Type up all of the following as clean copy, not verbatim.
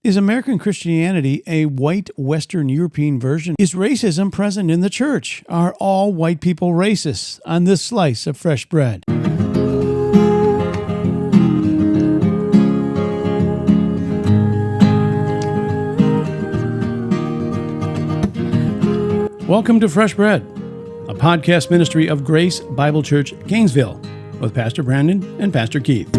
Is American Christianity a white Western European version? Is racism present in the church? Are all white people racist? On this slice of fresh bread. Welcome to Fresh Bread, a podcast ministry of Grace Bible Church, Gainesville, with Pastor Brandon and Pastor Keith.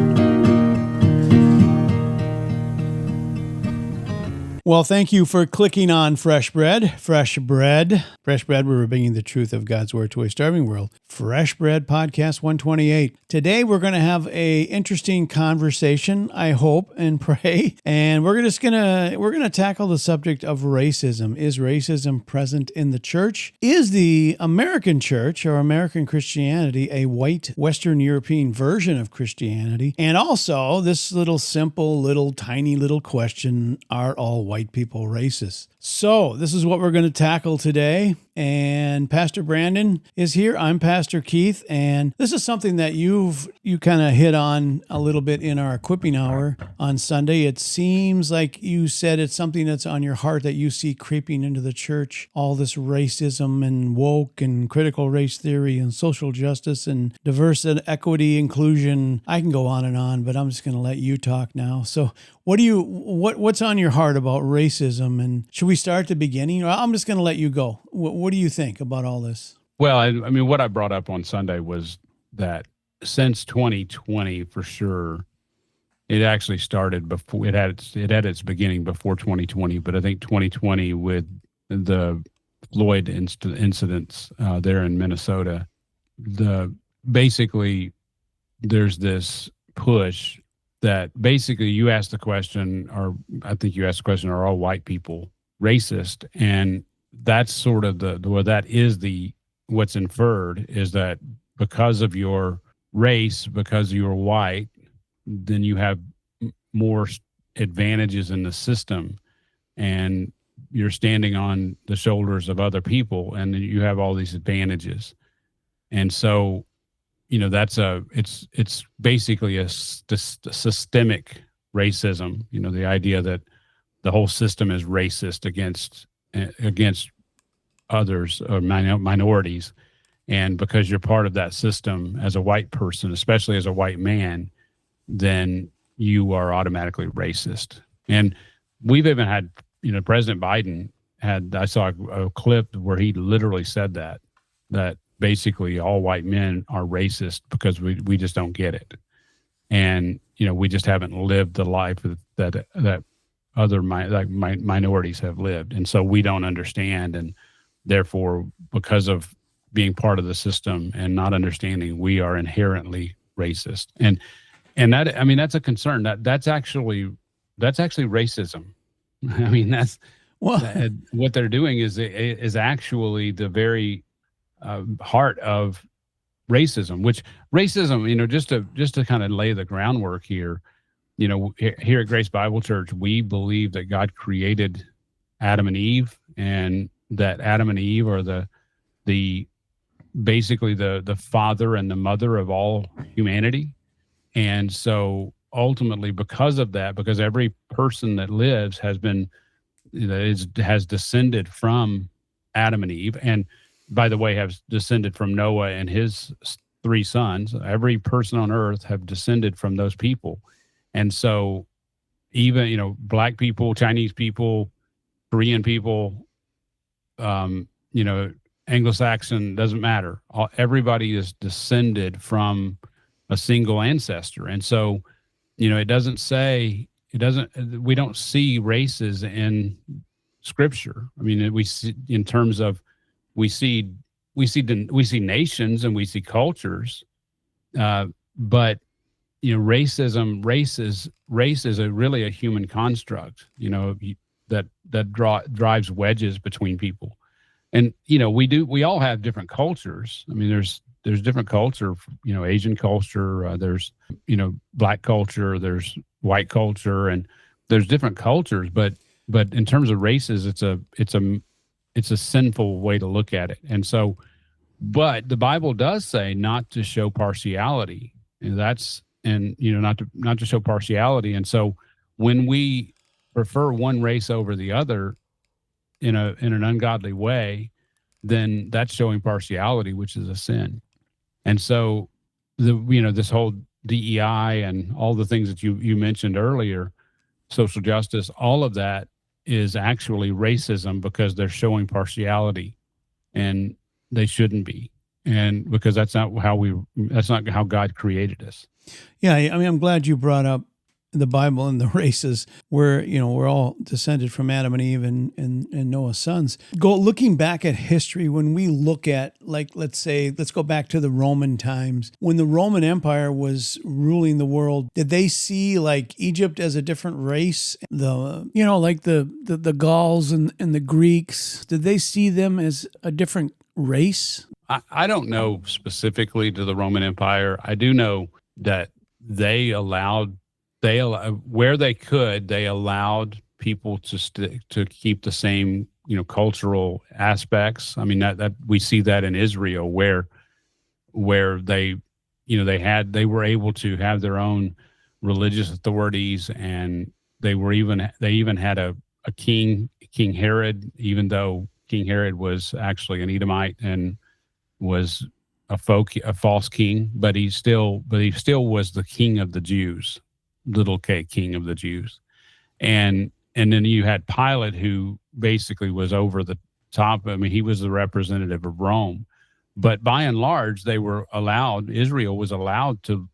Well, thank you for clicking on Fresh Bread. Fresh Bread, where we're bringing the truth of God's Word to a starving world. Fresh Bread Podcast 128. Today, we're going to have a interesting conversation, I hope and pray. And we're going to tackle the subject of racism. Is racism present in the church? Is the American church or American Christianity a white Western European version of Christianity? And also, this tiny little question, are all white people racist? So this is what we're going to tackle today. And Pastor Brandon is here. I'm Pastor Keith. And this is something that you kind of hit on a little bit in our equipping hour on Sunday. It seems like you said it's something that's on your heart that you see creeping into the church. All this racism and woke and critical race theory and social justice and diversity, equity, inclusion. I can go on, but I'm just going to let you talk now. So what's on your heart about racism? And should we start at the beginning? Or I'm just going to let you go. What do you think about all this? Well, I mean, what I brought up on Sunday was that since 2020, for sure, it actually started before it had its beginning before 2020. But I think 2020 with the Floyd incidents there in Minnesota, basically there's this push that basically you asked the question, or I think you asked the question, are all white people racist? And that's sort of what's inferred is that because of your race, because you're white, then you have more advantages in the system and you're standing on the shoulders of other people and you have all these advantages. And so, it's basically a systemic racism, the idea that the whole system is racist against others or minorities. And because you're part of that system as a white person, especially as a white man, then you are automatically racist. And we've even had, President Biden I saw a clip where he literally said that basically all white men are racist because we just don't get it. And, we just haven't lived the life that other minorities have lived. And so we don't understand. And therefore, because of being part of the system and not understanding, we are inherently racist. And that, I mean, that's a concern. That's actually racism. I mean, what they're doing is actually the very heart of racism, which racism, just to kind of lay the groundwork here, here at Grace Bible Church, we believe that God created Adam and Eve, and that Adam and Eve are basically the father and the mother of all humanity. And so ultimately, because of that, because every person that lives has been, has descended from Adam and Eve, and by the way, have descended from Noah and his 3 sons. Every person on earth have descended from those people. And so even, Black people, Chinese people, Korean people, Anglo-Saxon, doesn't matter. Everybody is descended from a single ancestor. And so, we don't see races in Scripture. I mean, we see in terms of, we see nations and we see cultures, but race is really a human construct. That drives wedges between people, and we all have different cultures. I mean, there's different culture. Asian culture. There's Black culture. There's white culture, and there's different cultures. But in terms of races, it's a sinful way to look at it. And so, but the Bible does say not to show partiality, and not to show partiality. And so when we prefer one race over the other in an ungodly way, then that's showing partiality, which is a sin. And so this whole DEI and all the things that you mentioned earlier, social justice, all of that is actually racism because they're showing partiality, and they shouldn't be. And because that's not how God created us. Yeah, I mean, I'm glad you brought up the Bible and the races where, we're all descended from Adam and Eve and Noah's sons. Looking back at history, when we look at, like, let's go back to the Roman times. When the Roman Empire was ruling the world, did they see like Egypt as a different race? Like the Gauls and the Greeks, did they see them as a different race? I don't know specifically to the Roman Empire. I do know that where they could, they allowed people to keep the same, cultural aspects. I mean, that we see that in Israel where they were able to have their own religious authorities, and they even had a king, King Herod, even though King Herod was actually an Edomite and was a false king, but he still was the king of the Jews. Little K, king of the Jews. And then you had Pilate, who basically was over the top. I mean, he was the representative of Rome. But by and large, Israel was allowed to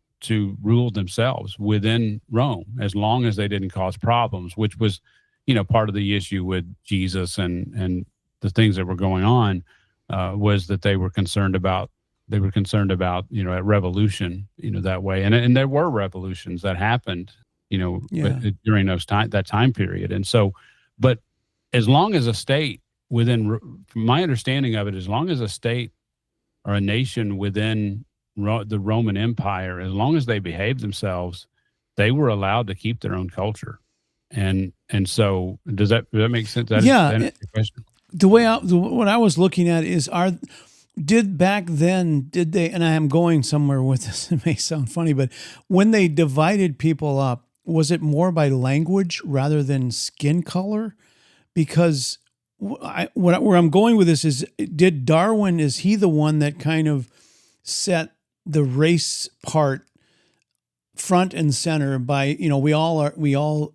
rule themselves within Rome as long as they didn't cause problems, which was, part of the issue with Jesus and the things that were going on, was that they were concerned about a revolution, that way. And there were revolutions that happened, during that time period. And so, but as long as a state from my understanding of it, as long as a state or a nation within the Roman Empire, as long as they behaved themselves, they were allowed to keep their own culture. And so does that make sense? Yeah. What I was looking at is did they, and I am going somewhere with this, it may sound funny, but when they divided people up, was it more by language rather than skin color? Because where I'm going with this is, did Darwin, is he the one that kind of set the race part front and center by, we all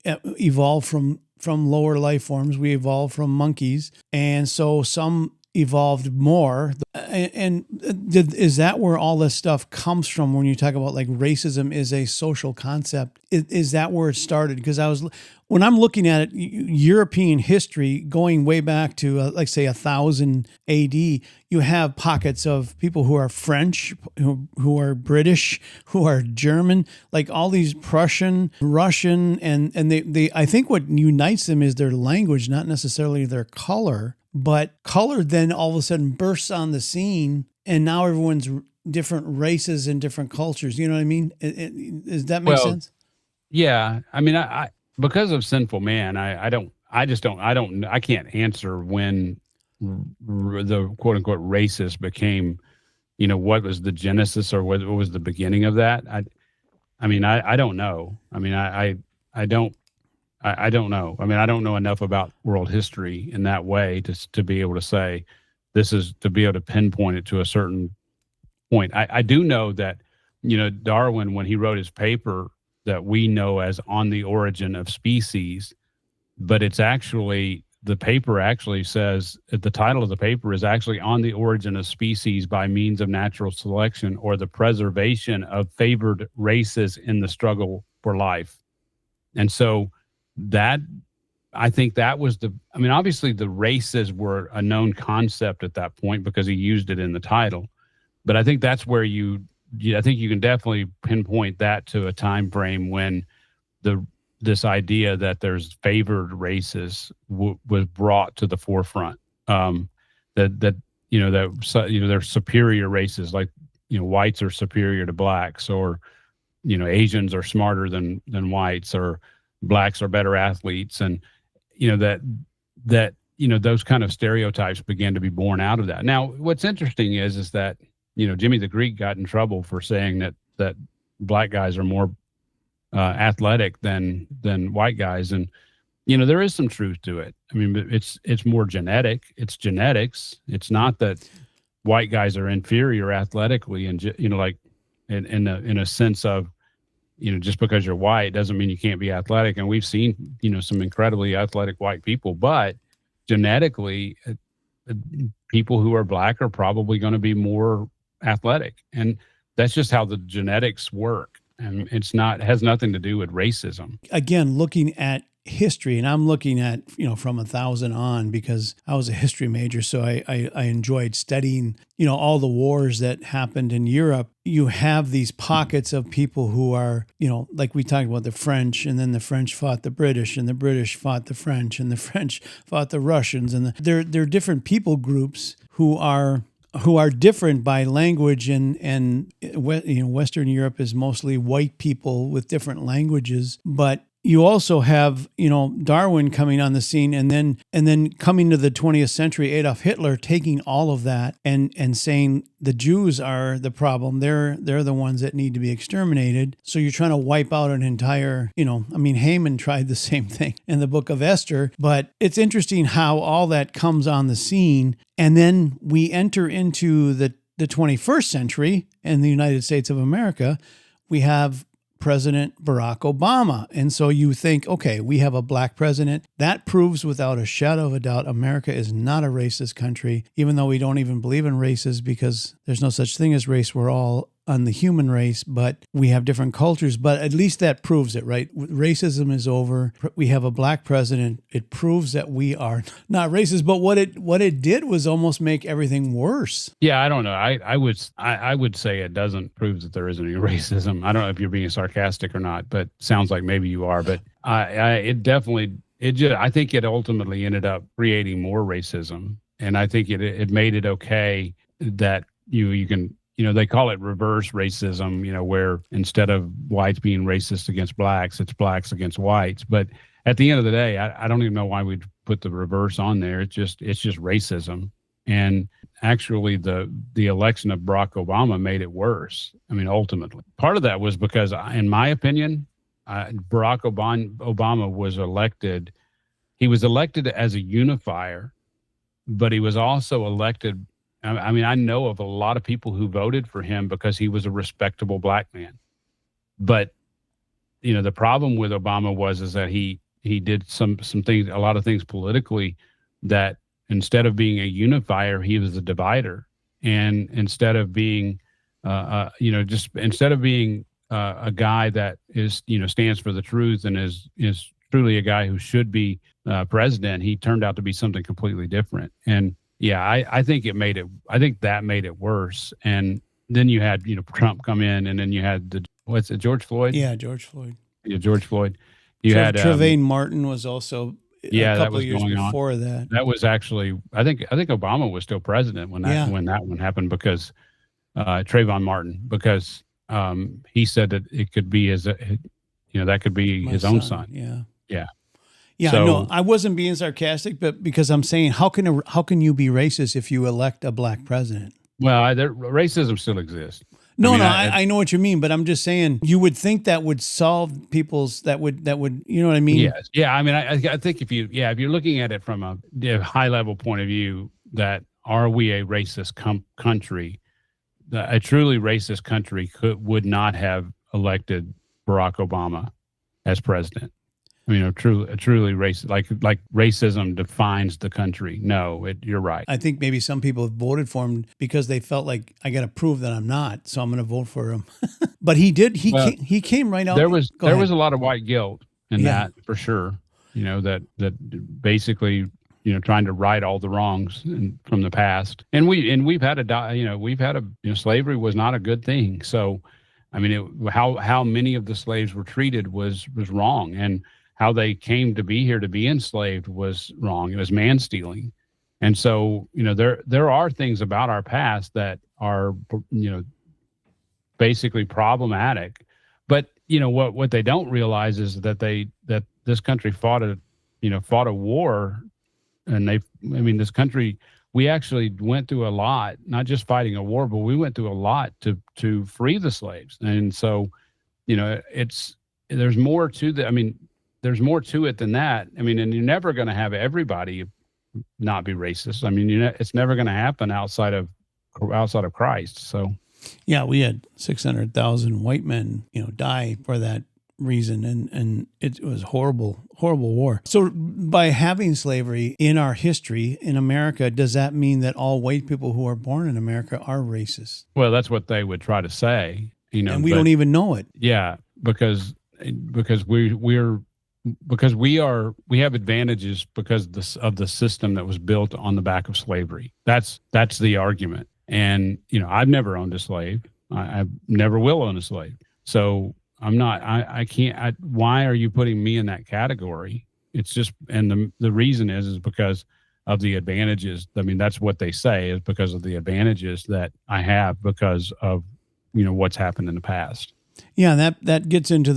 evolved from lower life forms. We evolved from monkeys. And so some evolved more, is that where all this stuff comes from when you talk about like racism is a social concept? Is that where it started? Because when I'm looking at it, European history going way back to like say 1000 AD, you have pockets of people who are French, who are British, who are German, like all these Prussian, Russian, and they I think what unites them is their language, not necessarily their color. But color then all of a sudden bursts on the scene, and now everyone's different races and different cultures. You know what I mean? Does that make sense? Yeah. I mean, I because of sinful man, I can't answer when the quote unquote racist became, what was the genesis or what was the beginning of that? I mean, I don't know. I mean, I don't know. I mean, I don't know enough about world history in that way to be able to say this is, to be able to pinpoint it to a certain point. I do know that, Darwin, when he wrote his paper that we know as On the Origin of Species, but it's actually, the paper actually says, the title of the paper is actually On the Origin of Species by Means of Natural Selection, or the Preservation of Favored Races in the Struggle for Life. And so I think that was obviously the races were a known concept at that point because he used it in the title. But I think that's where I think you can definitely pinpoint that to a time frame when this idea that there's favored races was brought to the forefront. There's superior races, like, whites are superior to blacks, or, Asians are smarter than whites, or blacks are better athletes. And, those kind of stereotypes began to be born out of that. Now, what's interesting is that, Jimmy the Greek got in trouble for saying that black guys are more athletic than white guys. And There is some truth to it. I mean, but it's more genetic. It's genetics. It's not that white guys are inferior athletically, and like in a sense of, just because you're white doesn't mean you can't be athletic. And we've seen, some incredibly athletic white people, but genetically, people who are black are probably going to be more athletic, and that's just how the genetics work. And it has nothing to do with racism. Again, looking at history, and I'm looking at, from 1,000 on, because I was a history major. So I enjoyed studying, all the wars that happened in Europe. You have these pockets of people who are, like we talked about the French, and then the French fought the British, and the British fought the French, and the French fought the Russians. And they're different people groups who are different by language, and Western Europe is mostly white people with different languages. But you also have, Darwin coming on the scene, and then coming to the 20th century, Adolf Hitler taking all of that and saying the Jews are the problem. They're the ones that need to be exterminated. So you're trying to wipe out an entire, Haman tried the same thing in the book of Esther. But it's interesting how all that comes on the scene. And then we enter into the 21st century in the United States of America. We have President Barack Obama. And so you think, okay, we have a black president. That proves without a shadow of a doubt America is not a racist country, even though we don't even believe in races, because there's no such thing as race. We're all on the human race, but we have different cultures. But at least that proves it, right? Racism is over. We have a black president. It proves that we are not racist. But what it did was almost make everything worse. Yeah, I don't know. I would say it doesn't prove that there isn't any racism. I don't know if you're being sarcastic or not, but sounds like maybe you are. But I think it ultimately ended up creating more racism, and I think it made it okay that you can. They call it reverse racism, where instead of whites being racist against blacks, it's blacks against whites. But at the end of the day, I don't even know why we'd put the reverse on there. It's just racism. And actually, the election of Barack Obama made it worse. I mean, ultimately. Part of that was because, in my opinion, Barack Obama was elected. He was elected as a unifier, but he was also elected. I mean, I know of a lot of people who voted for him because he was a respectable black man. But, the problem with Obama is that he did some things, a lot of things politically, that instead of being a unifier, he was a divider. And instead of being, instead of being a guy that is, stands for the truth and is truly a guy who should be president, he turned out to be something completely different. And yeah, I think that made it worse. And then you had, Trump come in, and then you had George Floyd? Yeah, George Floyd. Yeah, George Floyd. You had Trayvon Martin was also a couple of years before that. That was actually, I think Obama was still president when that one happened, because Trayvon Martin, because he said that it could be that could be his own son. Yeah. Yeah. Yeah, so, no, I wasn't being sarcastic, but because I'm saying, how can you be racist if you elect a black president? Well, racism still exists. I know what you mean, but I'm just saying, you would think that would solve that would, you know what I mean? Yes. Yeah. I mean, I think if you're looking at it from a high level point of view, that are we a racist country? A truly racist country would not have elected Barack Obama as president. I mean, a truly racist, like racism defines the country. No, you're right. I think maybe some people voted for him because they felt like, I got to prove that I'm not, so I'm going to vote for him. But he did. He came right out. There was a lot of white guilt in that, for sure. That basically, trying to right all the wrongs from the past. And we've had slavery was not a good thing. So, I mean, how many of the slaves were treated was wrong, and how they came to be here to be enslaved was wrong. It was man stealing. And so, there are things about our past that are, basically problematic. But, what they don't realize is that this country fought a war, and this country, we actually went through a lot, not just fighting a war, but we went through a lot to free the slaves. And so, there's more to that. I mean, there's more to it than that. I mean, and you're never going to have everybody not be racist. I mean, it's never going to happen outside of Christ. So, yeah, we had 600,000 white men, die for that reason, and it was horrible war. So by having slavery in our history in America, does that mean that all white people who are born in America are racist? Well, that's what they would try to say, and we don't even know it. Yeah, because we have advantages because of the system that was built on the back of slavery. That's the argument. And I've never owned a slave. I never will own a slave. So I'm not. I can't. Why are you putting me in that category? It's just, and the reason is because of the advantages. I mean, that's what they say, is because of the advantages that I have because of what's happened in the past. Yeah, that gets into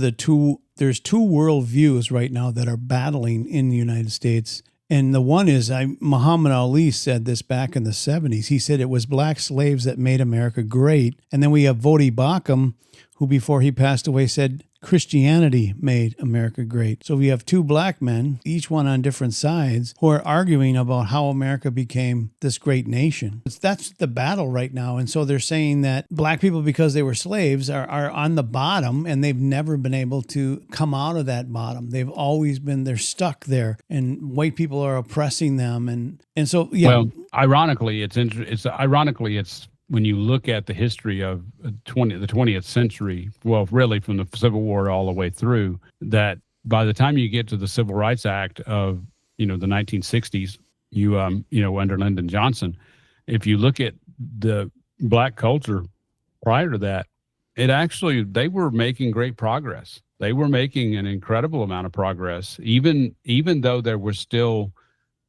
there's two world views right now that are battling in the United States. And the one is, Muhammad Ali said this back in the 70s. He said it was black slaves that made America great. And then we have Vodi Bakum, who before he passed away said Christianity made America great. So we have two black men, each one on different sides, who are arguing about how America became this great nation. That's the battle right now. And so they're saying that black people, because they were slaves, are on the bottom, and they've never been able to come out of that bottom. They've always been, they're stuck there, and white people are oppressing them. And so, yeah. Well, ironically, it's when you look at the history of the 20th century, well, really from the Civil War all the way through, that by the time you get to the Civil Rights Act of, the 1960s, under Lyndon Johnson, if you look at the black culture prior to that, they were making great progress. They were making an incredible amount of progress, even though there was still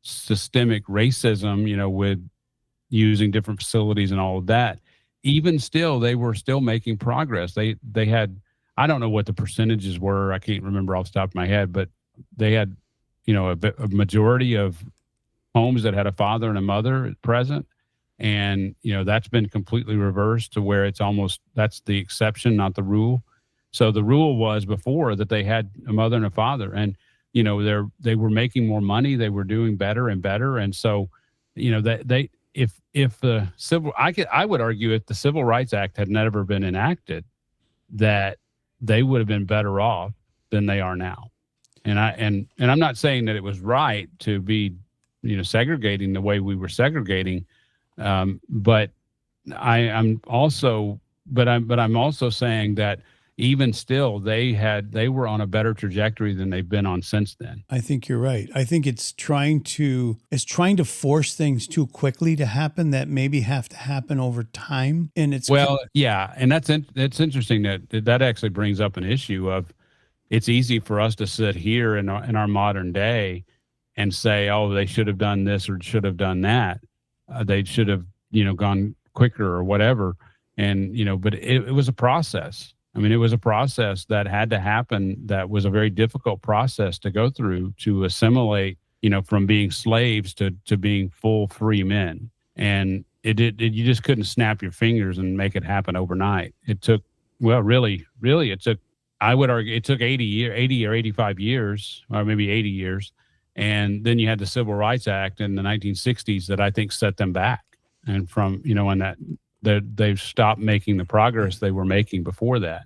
systemic racism, with using different facilities and all of that. Even still, they were still making progress. They had, I don't know what the percentages were. I can't remember off the top of my head, but they had, a majority of homes that had a father and a mother present. And, that's been completely reversed to where that's the exception, not the rule. So the rule was before that they had a mother and a father, and, they were making more money. They were doing better and better. And so, if the I would argue if the Civil Rights Act had never been enacted, that they would have been better off than they are now. And I'm not saying that it was right to be, segregating the way we were segregating, but I'm also saying that even still, they were on a better trajectory than they've been on since then. I think you're right. I think it's trying to force things too quickly to happen that maybe have to happen over time. And yeah, and that's interesting that actually brings up an issue of, it's easy for us to sit here in our modern day and say, oh, they should have done this or should have done that. They should have gone quicker or whatever. And but it was a process. I mean, it was a process that had to happen. That was a very difficult process to go through to assimilate, from being slaves to being full free men. And you just couldn't snap your fingers and make it happen overnight. It took, I would argue it took 80 or 85 years, or maybe 80 years. And then you had the Civil Rights Act in the 1960s that I think set them back. And from, they've stopped making the progress they were making before that.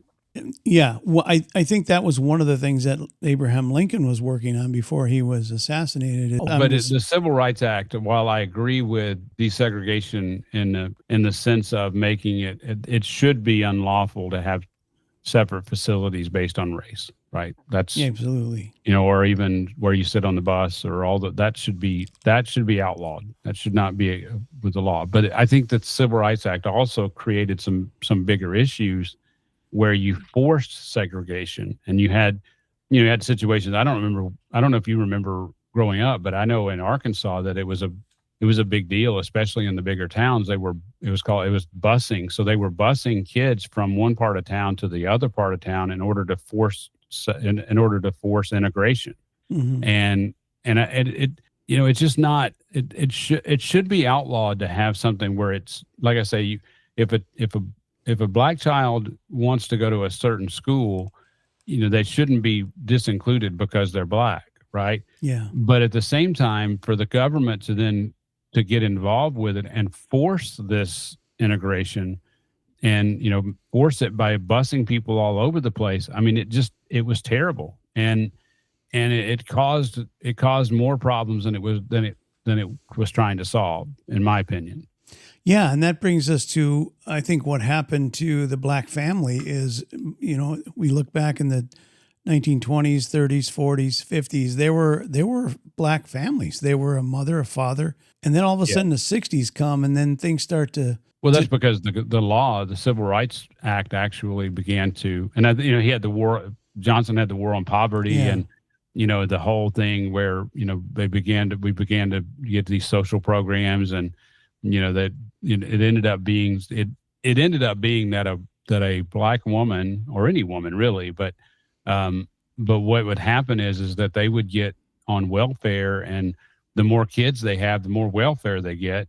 Yeah. Well, I think that was one of the things that Abraham Lincoln was working on before he was assassinated. But the Civil Rights Act, while I agree with desegregation in the sense of making it should be unlawful to have separate facilities based on race, right? That's absolutely, or even where you sit on the bus or all that should be outlawed. That should not be with the law. But I think that the Civil Rights Act also created some bigger issues where you forced segregation, and you had situations. I don't know if you remember growing up, but I know in Arkansas that it was a big deal, especially in the bigger towns. It was busing. So they were busing kids from one part of town to the other part of town in order to force integration. Mm-hmm. And it's just not. It should be outlawed to have something where it's like I say, if a black child wants to go to a certain school, they shouldn't be disincluded because they're black, right? Yeah. But at the same time, for the government to get involved with it and force this integration and, force it by busing people all over the place. I mean, it was terrible. And it caused more problems than it was trying to solve, in my opinion. Yeah, and that brings us to, I think, what happened to the black family is, we look back in the 1920s, 30s, 40s, 50s. There were black families. They were a mother, a father, and then all of a sudden the 60s come, and then things start to. Well, that's because the law, the Civil Rights Act, actually began to, and he had the war. Johnson had the war on poverty, and the whole thing where we began to get these social programs, and that it ended up being that a black woman, or any woman really, but what would happen is that they would get on welfare, and the more kids they have, the more welfare they get.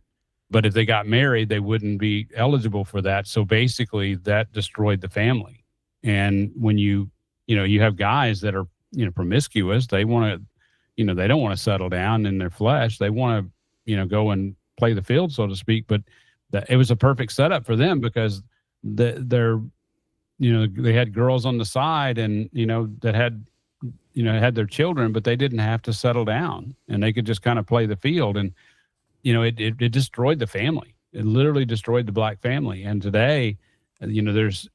But if they got married, they wouldn't be eligible for that. So basically that destroyed the family. And when you have guys that are, promiscuous, they want to, they don't want to settle down in their flesh. They want to, go and play the field, so to speak. But it was a perfect setup for them because they're, they had girls on the side and, that had their children, but they didn't have to settle down, and they could just kind of play the field. And, it destroyed the family. It literally destroyed the black family. And today, it's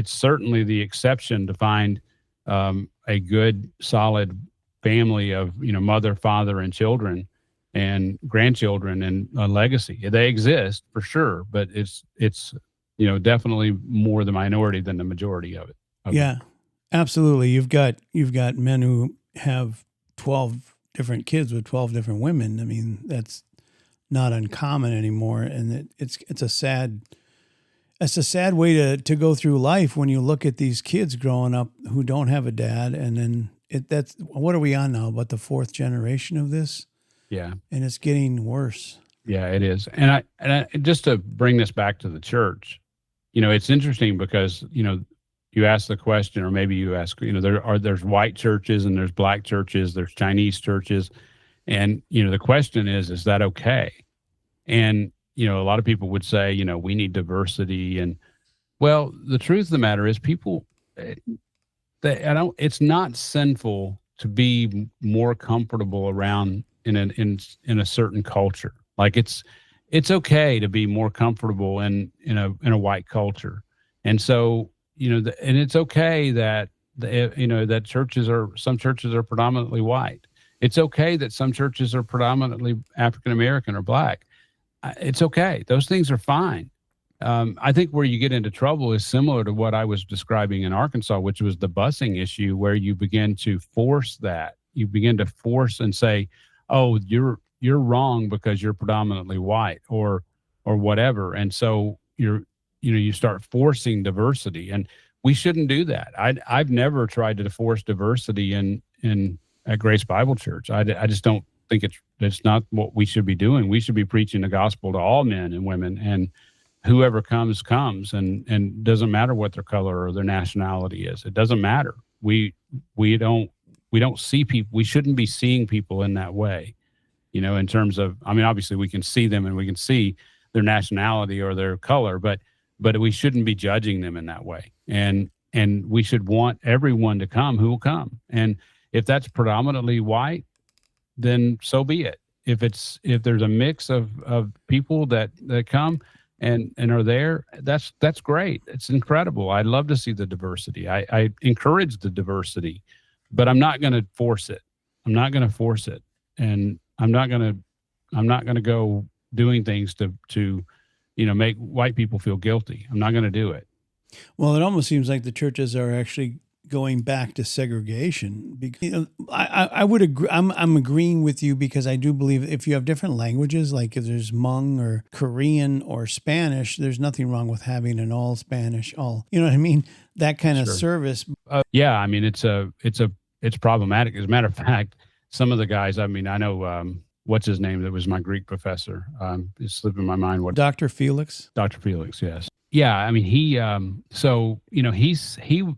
certainly the exception to find a good, solid family of, mother, father, and children and grandchildren and a legacy. They exist for sure, but it's definitely more the minority than the majority of it. Yeah, absolutely. You've got men who have 12 different kids with 12 different women. I mean, that's not uncommon anymore, and it's a sad way to go through life when you look at these kids growing up who don't have a dad, and then that's what are we on now? About the fourth generation of this? Yeah, and it's getting worse. Yeah, it is. And I just to bring this back to the church, it's interesting because you ask the question, or maybe you ask, there's white churches and there's black churches, there's Chinese churches. And, the question is that okay? And, a lot of people would say, we need diversity. And well, the truth of the matter is it's not sinful to be more comfortable around in a certain culture. Like it's okay to be more comfortable in a white culture. And so, and it's okay that, that some churches are predominantly white. It's okay that some churches are predominantly African-American or black. It's okay. Those things are fine. I think where you get into trouble is similar to what I was describing in Arkansas, which was the busing issue, where you begin to force that. You begin to force and say, oh, you're wrong because you're predominantly white or whatever. And so you start forcing diversity, and we shouldn't do that. I've never tried to force diversity at Grace Bible Church. I just don't think it's not what we should be doing. We should be preaching the gospel to all men and women, and whoever comes, and doesn't matter what their color or their nationality is. It doesn't matter. We don't see people. We shouldn't be seeing people in that way, in terms of, I mean, obviously we can see them and we can see their nationality or their color, but we shouldn't be judging them in that way. And we should want everyone to come who will come. And if that's predominantly white, then so be it. If there's a mix of people that come and are there, that's great. It's incredible. I love to see the diversity. I encourage the diversity, but I'm not going to force it. I'm not going to force it. And I'm not going to go doing things to make white people feel guilty. I'm not going to do it. Well, it almost seems like the churches are actually going back to segregation. Because, I would agree. I'm agreeing with you, because I do believe if you have different languages, like if there's Hmong or Korean or Spanish, there's nothing wrong with having an all Spanish, you know what I mean? That kind of service. Yeah, I mean, it's problematic. As a matter of fact, some of the guys, I mean, I know, what's his name? That was my Greek professor. It's slipping my mind. Dr. Felix? Dr. Felix, yes. Yeah, I mean, he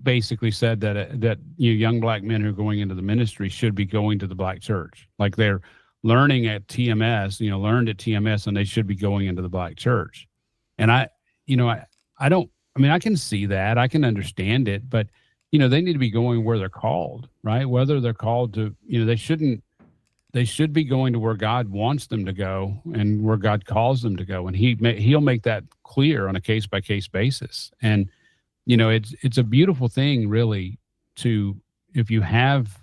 basically said that young black men who are going into the ministry should be going to the black church, like they're learning at TMS, learned at TMS, and they should be going into the black church. And I don't, I mean, I can see that, I can understand it, but they need to be going where they're called, right? Whether they're called to, they should be going to where God wants them to go and where God calls them to go. And he'll make that clear on a case by case basis. And, it's a beautiful thing really if you have,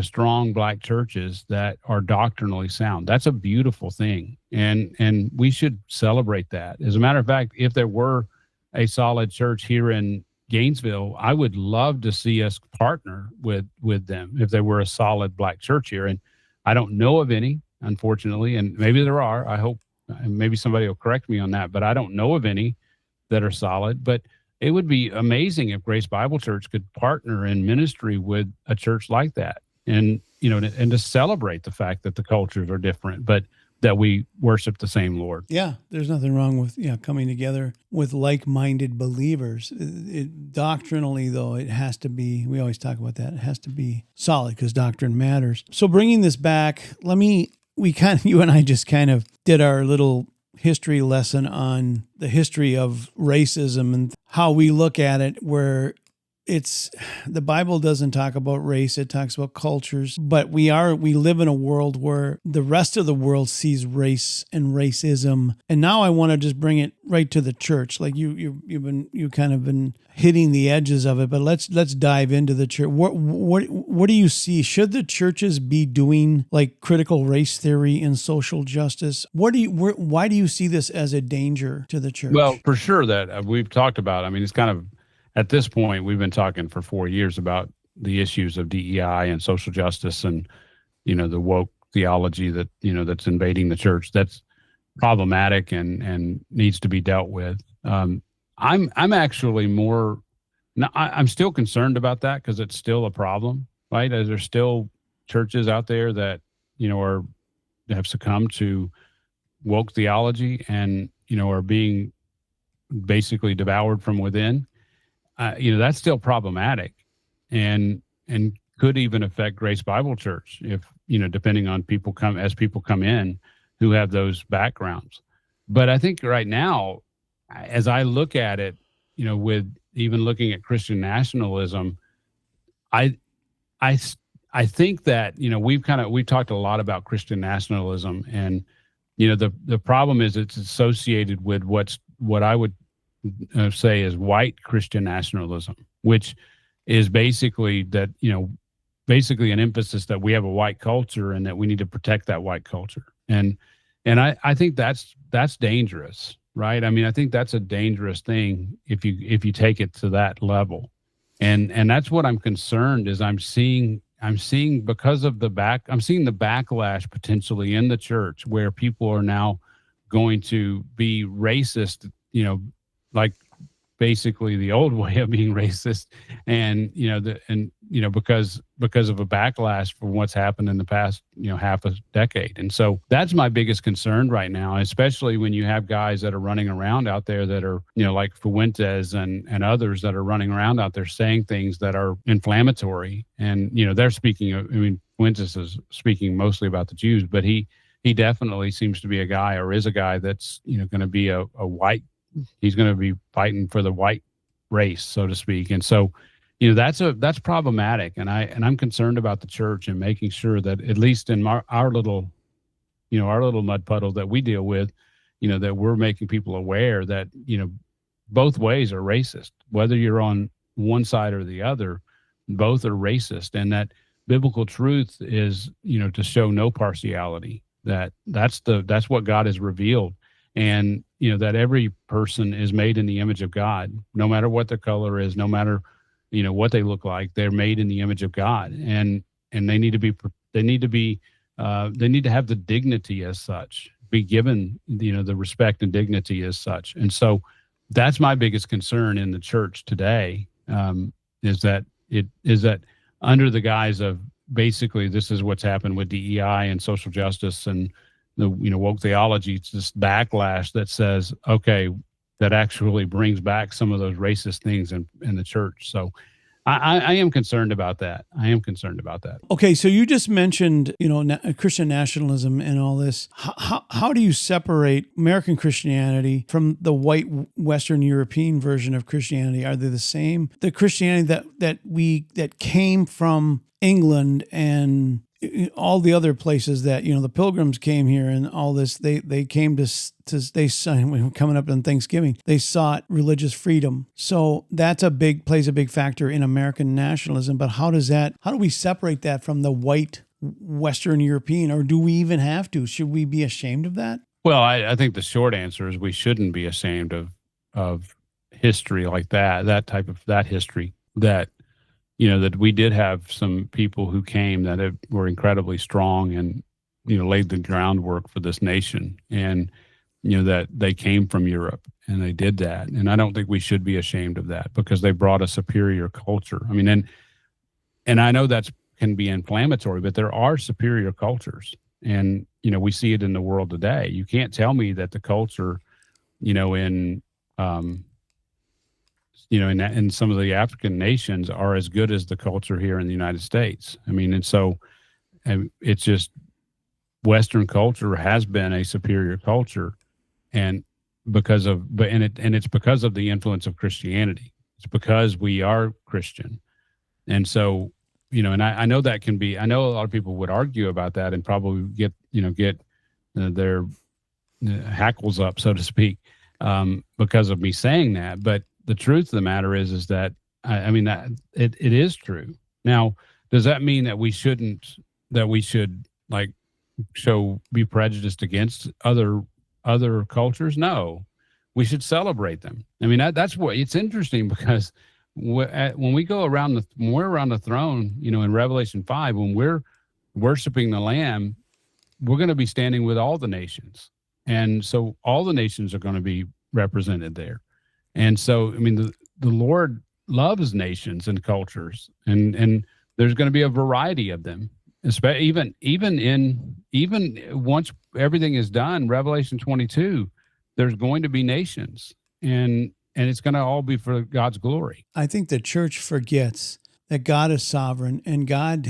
strong black churches that are doctrinally sound, that's a beautiful thing. And we should celebrate that. As a matter of fact, if there were a solid church here in Gainesville, I would love to see us partner with them if there were a solid black church here. And I don't know of any, unfortunately, and maybe there are. I hope maybe somebody will correct me on that, but I don't know of any that are solid. But it would be amazing if Grace Bible Church could partner in ministry with a church like that, and and to celebrate the fact that the cultures are different, but that we worship the same Lord. Yeah, there's nothing wrong with coming together with like-minded believers. Doctrinally, though, it has to be. We always talk about that. It has to be solid because doctrine matters. So bringing this back, you and I just kind of did our little history lesson on the history of racism and how we look at it, where the Bible doesn't talk about race, it talks about cultures, but we live in a world where the rest of the world sees race and racism. And now I want to just bring it right to the church. Like you kind of been hitting the edges of it, but let's dive into the church. What do you see? Should the churches be doing like critical race theory and social justice? Why do you see this as a danger to the church? Well, for sure that we've talked about. I mean, it's kind of, at this point, we've been talking for 4 years about the issues of DEI and social justice and, the woke theology that, that's invading the church. That's problematic and needs to be dealt with. I'm actually more, I'm still concerned about that because it's still a problem, right? As there's still churches out there that, have succumbed to woke theology and, are being basically devoured from within. That's still problematic and could even affect Grace Bible Church if, depending on people come in who have those backgrounds. But I think right now, as I look at it, with even looking at Christian nationalism, I think that, we've talked a lot about Christian nationalism, and, the problem is it's associated with what I would say is white Christian nationalism, which is basically that, basically an emphasis that we have a white culture and that we need to protect that white culture. And I think that's dangerous, right? I mean, I think that's a dangerous thing if you take it to that level. And that's what I'm concerned is I'm seeing because of I'm seeing the backlash potentially in the church where people are now going to be racist, like basically the old way of being racist, and because of a backlash from what's happened in the past half a decade. And so that's my biggest concern right now, especially when you have guys that are running around out there that are like Fuentes and others that are running around out there saying things that are inflammatory, and they're speaking, I mean, Fuentes is speaking mostly about the Jews, but he definitely seems to be a guy, or is a guy, that's going to be a white. He's going to be fighting for the white race, so to speak. And so, that's problematic. And I'm concerned about the church and making sure that at least in our little mud puddle that we deal with, that we're making people aware that, both ways are racist, whether you're on one side or the other, both are racist. And that biblical truth is, to show no partiality, that's what God has revealed. And, that every person is made in the image of God, no matter what their color is, no matter, what they look like, they're made in the image of God, and they need to have the dignity as such, be given, the respect and dignity as such. And so that's my biggest concern in the church today, is that under the guise of basically this is what's happened with DEI and social justice and the woke theology, it's this backlash that says, okay, that actually brings back some of those racist things in the church. So I am concerned about that. I am concerned about that. Okay, so you just mentioned, Christian nationalism and all this. How do you separate American Christianity from the white Western European version of Christianity? Are they the same? The Christianity that came from England and all the other places that the Pilgrims came here and all this, they came to they coming up on Thanksgiving, they sought religious freedom. So that's plays a big factor in American nationalism. But how do we separate that from the white Western European, or do we even have to? Should we be ashamed of that? Well, I think the short answer is we shouldn't be ashamed of history like that history that. That we did have some people who came that were incredibly strong and, laid the groundwork for this nation, and, that they came from Europe and they did that. And I don't think we should be ashamed of that because they brought a superior culture. I mean, and I know that can be inflammatory, but there are superior cultures. And, we see it in the world today. You can't tell me that the culture, in some of the African nations are as good as the culture here in the United States. I mean, and so it's just Western culture has been a superior culture, and it's because of the influence of Christianity. It's because we are Christian, and so and I know that can be. I know a lot of people would argue about that and probably get their hackles up, so to speak, because of me saying that, but. The truth of the matter is that that it is true. Now, does that mean that we should be prejudiced against other cultures? No, we should celebrate them. I mean, that's what it's interesting because when we're around the throne, in Revelation 5, when we're worshiping the Lamb, we're going to be standing with all the nations, and so all the nations are going to be represented there. And so, I mean, the Lord loves nations and cultures, and there's going to be a variety of them. Even once everything is done, Revelation 22, there's going to be nations, and it's going to all be for God's glory. I think the church forgets that God is sovereign, and God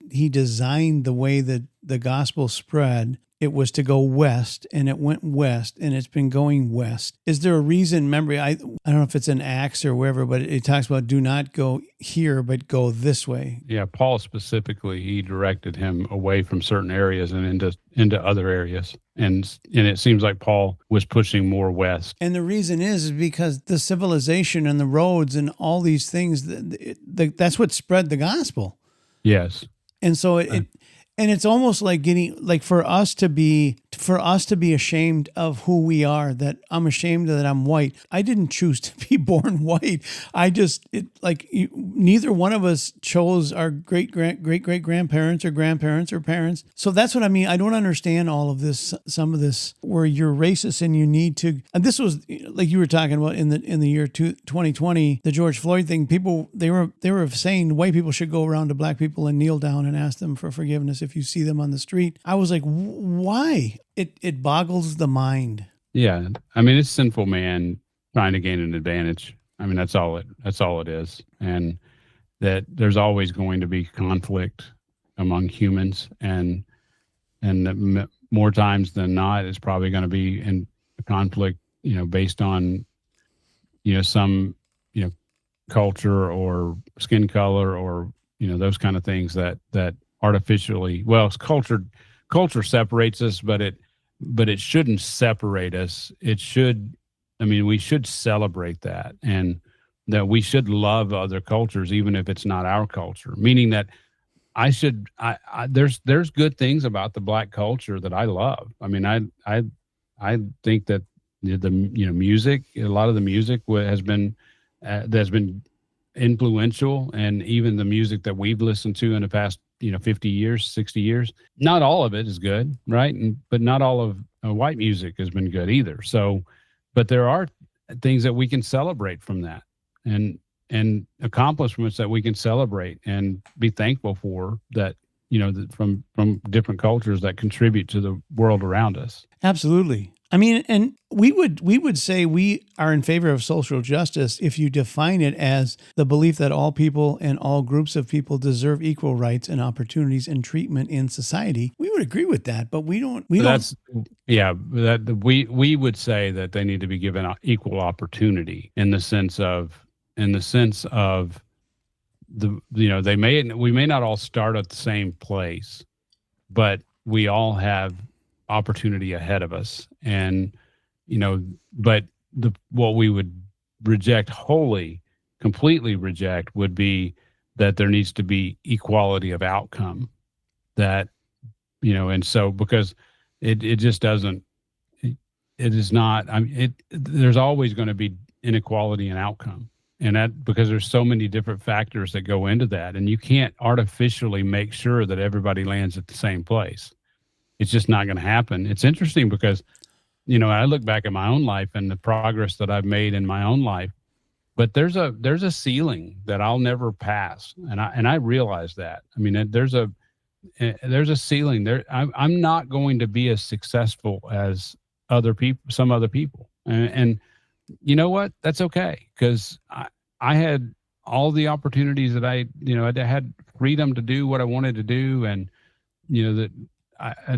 He designed the way that the gospel spread. It was to go west, and it went west, and it's been going west. Is there a reason? Remember, I don't know if it's in Acts or wherever, but it talks about do not go here, but go this way. Yeah, Paul specifically, he directed him away from certain areas and into other areas. And it seems like Paul was pushing more west. And the reason is because the civilization and the roads and all these things, that's what spread the gospel. Yes. And so and it's almost like for us to be ashamed of who we are, that I'm ashamed that I'm white. I didn't choose to be born white. Neither one of us chose our great grandparents or grandparents or parents. So that's what I mean. I don't understand all of this, some of this where you're racist and you need to, and this was like you were talking about in the year 2020, the George Floyd thing, people, they were saying white people should go around to black people and kneel down and ask them for forgiveness if you see them on the street. I was like, why? It boggles the mind. Yeah. I mean, it's sinful man trying to gain an advantage. I mean, that's all it is. And that there's always going to be conflict among humans, and more times than not, it's probably going to be in conflict, based on, some, culture or skin color or, those kind of things that artificially, well, it's culture separates us, but it shouldn't separate us. It should, we should celebrate that, and that we should love other cultures, even if it's not our culture, meaning that there's good things about the black culture that I love. I mean, I think that the music, a lot of the music has been that's been influential, and even the music that we've listened to in the past 50 years, 60 years, not all of it is good, right? But not all of white music has been good either. So, but there are things that we can celebrate from that, and accomplishments that we can celebrate and be thankful for, that from different cultures that contribute to the world around us. Absolutely. I mean, and we would say we are in favor of social justice if you define it as the belief that all people and all groups of people deserve equal rights and opportunities and treatment in society. We would agree with that, but we don't. We would say that they need to be given equal opportunity in the sense of we may not all start at the same place, but we all have opportunity ahead of us. And, but what we would completely reject would be that there needs to be equality of outcome that, and so because it just doesn't, it is not, there's always going to be inequality in outcome. And that because there's so many different factors that go into that, and you can't artificially make sure that everybody lands at the same place. It's just not going to happen. It's interesting because, I look back at my own life and the progress that I've made in my own life, but there's a ceiling that I'll never pass, and I realize that. I mean, there's a ceiling there. I'm not going to be as successful as some other people, and you know what? That's okay, because I had all the opportunities that I had freedom to do what I wanted to do, and that I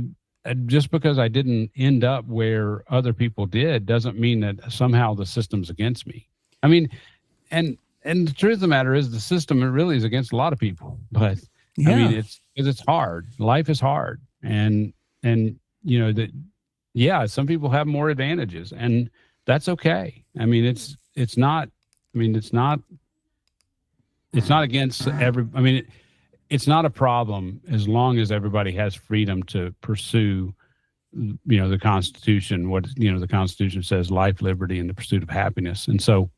just because I didn't end up where other people did doesn't mean that somehow the system's against me. I mean, and the truth of the matter is the system really is against a lot of people, but yeah. I mean, it's hard. Life is hard, and some people have more advantages, and that's okay. I mean, it's not against every. I mean, it's not a problem as long as everybody has freedom to pursue, the Constitution. What the Constitution says: life, liberty, and the pursuit of happiness. And so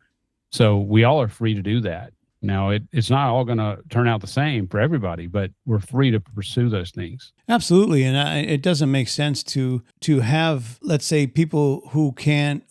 we all are free to do that. Now, it's not all going to turn out the same for everybody, but we're free to pursue those things. Absolutely, and it doesn't make sense to have, let's say, people who can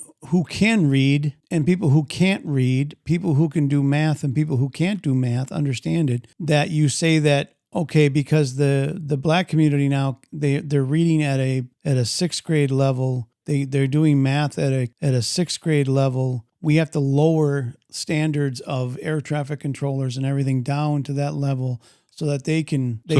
read and people who can't read, people who can do math and people who can't do math, understand it, that you say that, okay, because the Black community now, they're reading at a sixth grade level, they're doing math at a sixth grade level. We have to lower standards of air traffic controllers and everything down to that level so that it can be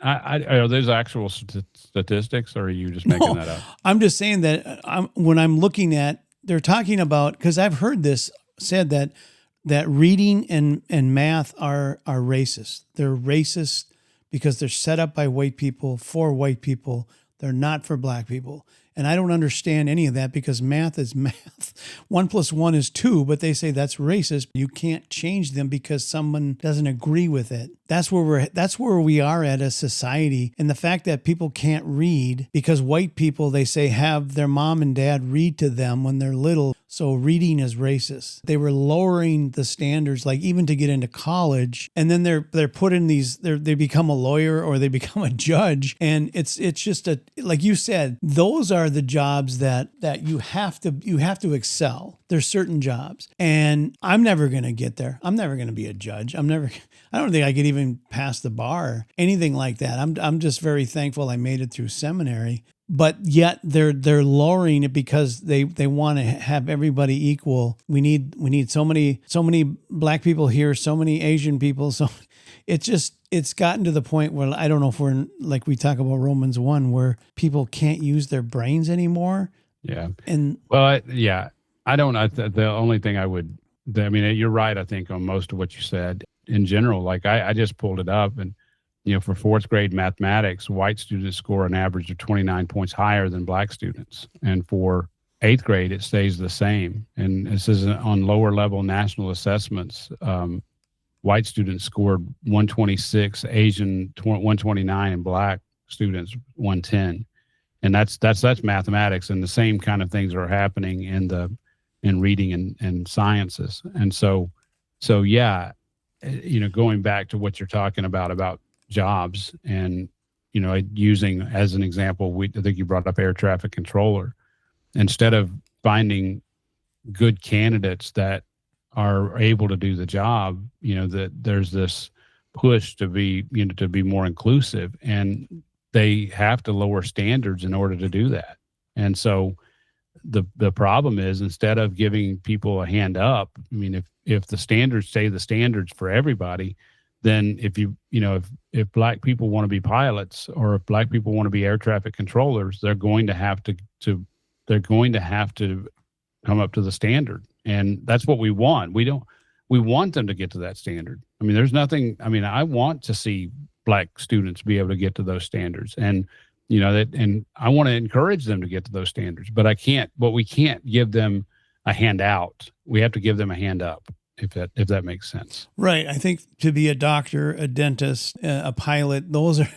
are those actual statistics, or are you just making that up? I'm just saying that when I'm looking at, they're talking about, because I've heard this said that reading and math are racist. They're racist because they're set up by white people for white people. They're not for Black people. And I don't understand any of that because math is math. 1 + 1 is 2, but they say that's racist. You can't change them because someone doesn't agree with it. That's where we are at as society. And the fact that people can't read because white people, they say, have their mom and dad read to them when they're little. So reading is racist. They were lowering the standards, like even to get into college, and then they're put in these. They become a lawyer or they become a judge, and it's just like you said, those are the jobs that you have to excel. There's certain jobs, and I'm never gonna get there. I'm never gonna be a judge. I don't think I could even pass the bar, anything like that. I'm just very thankful I made it through seminary. But yet they're lowering it because they want to have everybody equal. We need so many Black people here, so many Asian people. So it's gotten to the point where I don't know if we're in, like we talk about Romans 1, where people can't use their brains anymore. Yeah. And I don't. The only thing you're right. I think on most of what you said in general. Like I just pulled it up and. For fourth grade mathematics, white students score an average of 29 points higher than Black students. And for eighth grade, it stays the same. And this is on lower level national assessments. White students scored 126, Asian 129, and Black students 110. And that's mathematics, and the same kind of things are happening in reading and sciences. And so going back to what you're talking about jobs and, using as an example, I think you brought up air traffic controller. Instead of finding good candidates that are able to do the job, that there's this push to be more inclusive, and they have to lower standards in order to do that. And so the problem is, instead of giving people a hand up, I mean, if the standards say the standards for everybody, then if black people want to be pilots, or if black people want to be air traffic controllers, they're going to have to come up to the standard. And that's what we want. We want them to get to that standard. I mean, I want to see black students be able to get to those standards. And and I want to encourage them to get to those standards, but we can't give them a handout. We have to give them a hand up, if that makes sense. Right. I think to be a doctor, a dentist, a pilot,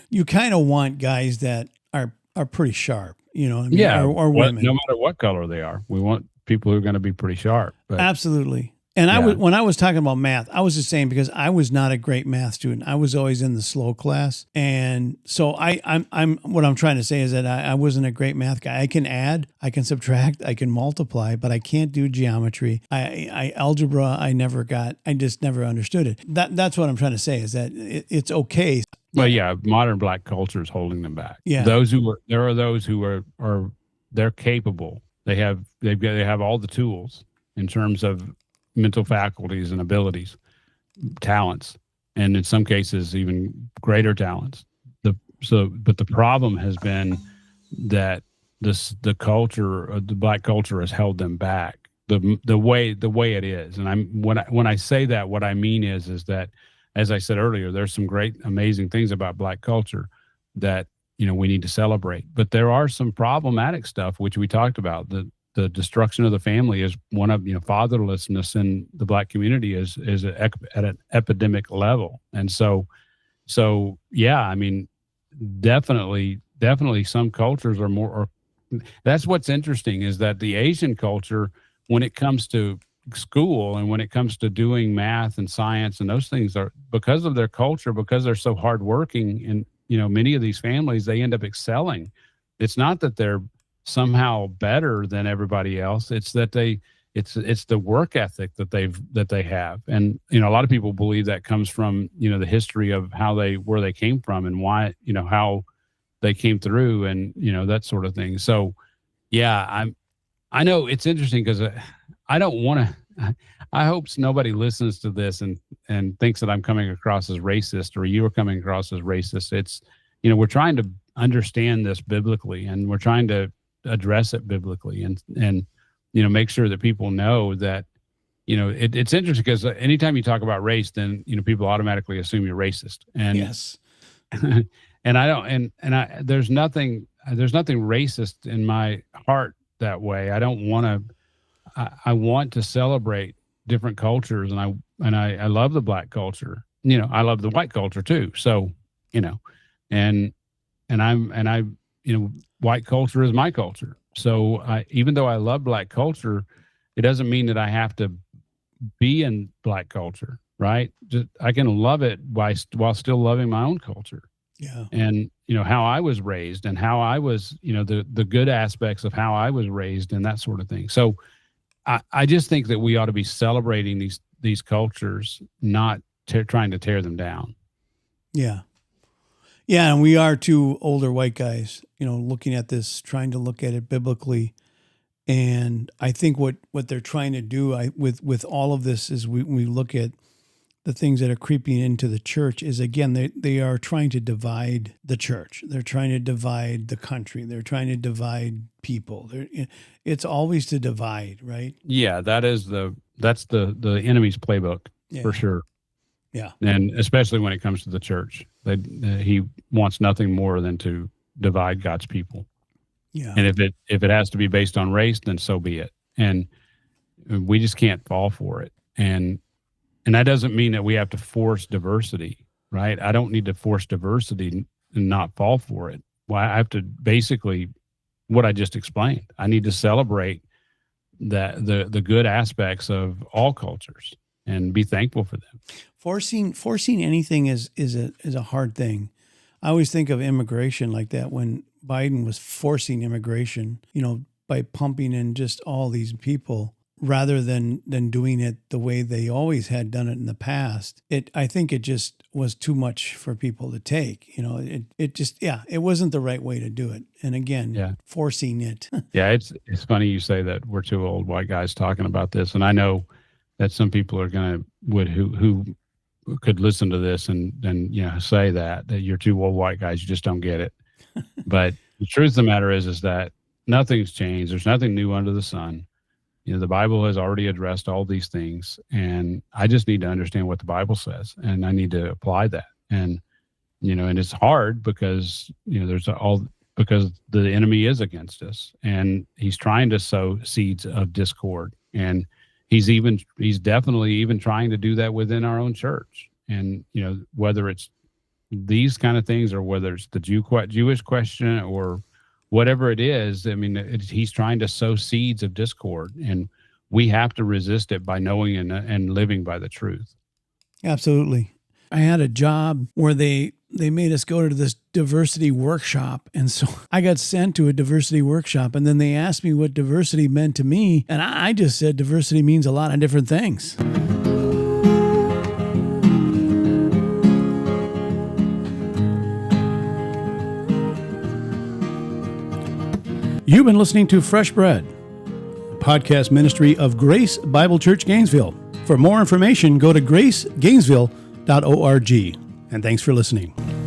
you kind of want guys that are pretty sharp, Yeah. or women. No matter what color they are, we want people who are going to be pretty sharp. But, absolutely. And when I was talking about math, I was just saying, because I was not a great math student. I was always in the slow class. And so I'm what I'm trying to say is that I wasn't a great math guy. I can add, I can subtract, I can multiply, but I can't do geometry. Algebra, I just never understood it. That's what I'm trying to say, is that it's okay. Well, yeah, modern black culture is holding them back. Yeah. There are those who are they're capable. They have all the tools in terms of mental faculties and abilities, talents, and in some cases even greater talents. But the problem has been that the black culture has held them back. The way it is. And when I say that, what I mean is that, as I said earlier, there's some great, amazing things about black culture that we need to celebrate. But there are some problematic stuff, which we talked about. The destruction of the family is one of, fatherlessness in the black community is at an epidemic level. And so yeah, I mean, definitely some cultures are more, that's what's interesting, is that the Asian culture, when it comes to school and when it comes to doing math and science and those things, are, because of their culture, because they're so hardworking, and many of these families, they end up excelling. It's not that they're somehow better than everybody else. It's that it's the work ethic that they have. And a lot of people believe that comes from the history of where they came from, and why, how they came through, and that sort of thing. So yeah, I know it's interesting, because I don't want to, I hope nobody listens to this and thinks that I'm coming across as racist, or you are coming across as racist. It's, we're trying to understand this biblically, and we're trying to address it biblically, and make sure that people know that it's interesting, because anytime you talk about race, then people automatically assume you're racist. And yes. and I don't, and there's nothing racist in my heart that way. I don't want to. I want to celebrate different cultures, and I love the black culture. I love the white culture too. So and I white culture is my culture. So even though I love black culture, it doesn't mean that I have to be in black culture, right? I can love it while still loving my own culture. Yeah. And how I was raised, and how I was, the good aspects of how I was raised, and that sort of thing. So I just think that we ought to be celebrating these cultures, not trying to tear them down. Yeah. Yeah, and we are two older white guys, looking at this, trying to look at it biblically. And I think what they're trying to do with all of this is, we look at the things that are creeping into the church, is, again, they are trying to divide the church. They're trying to divide the country. They're trying to divide people. It's always to divide, right? Yeah, that's the enemy's playbook, for sure. Yeah. And especially when it comes to the church, he wants nothing more than to divide God's people. Yeah. And if it has to be based on race, then so be it. And we just can't fall for it. And that doesn't mean that we have to force diversity, right? I don't need to force diversity and not fall for it. Well, I have to, basically, what I just explained. I need to celebrate the good aspects of all cultures and be thankful for them. Forcing anything is a hard thing. I always think of immigration like that, when Biden was forcing immigration, by pumping in just all these people. rather than doing it the way they always had done it in the past. I think it just was too much for people to take. You know, it wasn't the right way to do it. And again, forcing it. Yeah, it's funny you say that we're two old white guys talking about this, and I know that some people are who could listen to this and say that you're two old white guys, you just don't get it. But the truth of the matter is that nothing's changed. There's nothing new under the sun. You know, the Bible has already addressed all these things, and I just need to understand what the Bible says, and I need to apply that. And, and it's hard because, because the enemy is against us, and he's trying to sow seeds of discord. And he's definitely even trying to do that within our own church. And, whether it's these kind of things or whether it's the Jewish question or whatever it is, I mean, he's trying to sow seeds of discord, and we have to resist it by knowing and living by the truth. Absolutely. I had a job where they made us go to this diversity workshop. And so I got sent to a diversity workshop, and then they asked me what diversity meant to me. And I just said diversity means a lot of different things. You've been listening to Fresh Bread, a podcast ministry of Grace Bible Church Gainesville. For more information, go to gracegainesville.org. And thanks for listening.